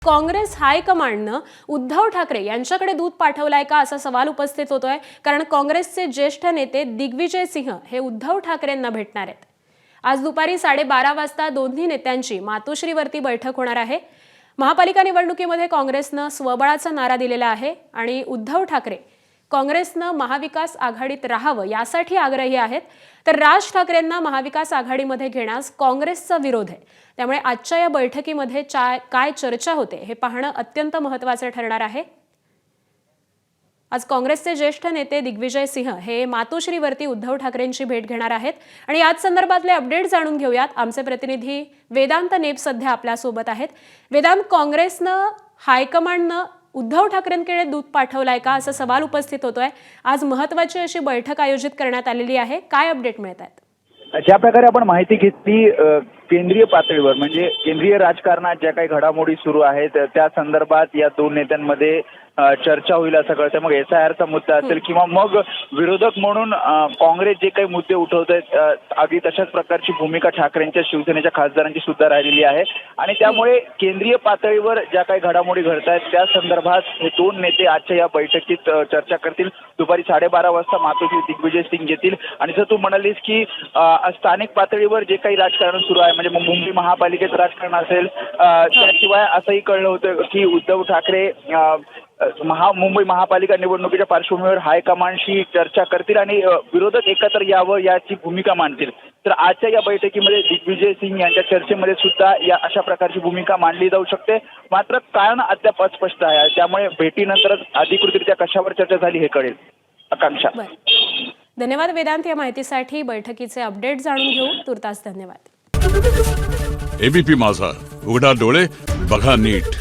काँग्रेस हायकमांडनं उद्धव ठाकरे यांच्याकडे दूत पाठवलाय का असा सवाल उपस्थित होतोय, कारण काँग्रेसचे ज्येष्ठ नेते दिग्विजय सिंह हे उद्धव ठाकरेंना भेटणार आहेत। आज दुपारी 12:30 वाजता दोन्ही नेत्यांची मातोश्रीवरती बैठक होणार आहे। महापालिका निवडणुकीमध्ये काँग्रेसनं स्वबळाचा नारा दिलेला आहे आणि उद्धव ठाकरे काँग्रेसनं महाविकास आघाडीत राहावं यासाठी आग्रही आहेत, तर राज ठाकरेंना महाविकास आघाडीमध्ये घेण्यास काँग्रेसचा विरोध आहे। त्यामुळे आजच्या या बैठकीमध्ये काय चर्चा होते हे पाहणं अत्यंत महत्त्वाचं ठरणार आहे। आज काँग्रेसचे ज्येष्ठ नेते दिग्विजय सिंह हे मातोश्रीवरती उद्धव ठाकरेंची भेट घेणार आहेत आणि याच संदर्भातले अपडेट जाणून घेऊयात। आमचे प्रतिनिधी वेदांत नेप सध्या आपल्या सोबत आहेत। वेदांत, काँग्रेसनं हायकमांडनं उद्धव ठाकरेंकडे दूत पाठवलाय का असा सवाल उपस्थित होतोय। आज महत्त्वाची अशी बैठक आयोजित करण्यात आलेली आहे, काय अपडेट मिळतात? ज्या प्रकारे आपण माहिती घेतली केंद्रीय पातळीवर, म्हणजे केंद्रीय राजकारणात ज्या काही घडामोडी सुरू आहेत त्या संदर्भात या दोन नेत्यांमध्ये चर्चा होईल असं कळतं। मग SIRचा मुद्दा असेल किंवा मग विरोधक म्हणून काँग्रेस जे काही मुद्दे उठवत आहेत अगदी तशाच प्रकारची भूमिका ठाकरेंच्या शिवसेनेच्या खासदारांची सुद्धा राहिलेली आहे आणि त्यामुळे केंद्रीय पातळीवर ज्या काही घडामोडी घडत आहेत त्या संदर्भात हे दोन नेते आजच्या या बैठकीत चर्चा करतील। दुपारी 12:30 वाजता मातोश्री दिग्विजय सिंग येतील आणि जर तू म्हणालीस की स्थानिक पातळीवर जे काही राजकारण सुरू आहे, म्हणजे मुंबई महापालिकेचं राजकारण असेल, त्याशिवाय असंही कळलं होतं की उद्धव ठाकरे मुंबई महापालिका निवडणुकीच्या पार्श्वभूमीवर हायकमांडशी चर्चा करतील आणि विरोधक एकत्र यावं याची भूमिका मांडतील। तर आजच्या या बैठकीमध्ये दिग्विजय सिंग यांच्या चर्चेमध्ये सुद्धा या अशा प्रकारची भूमिका मांडली जाऊ शकते, मात्र कारण अद्याप अस्पष्ट आहे। त्यामुळे भेटीनंतरच अधिकृतरित्या कशावर चर्चा झाली हे कळेल। आकांक्षा, धन्यवाद वेदांत या माहितीसाठी। बैठकीचे अपडेट जाणून घेऊ, तुर्तास धन्यवाद। एबीपी माझा, उघडा डोळे बघा नीट।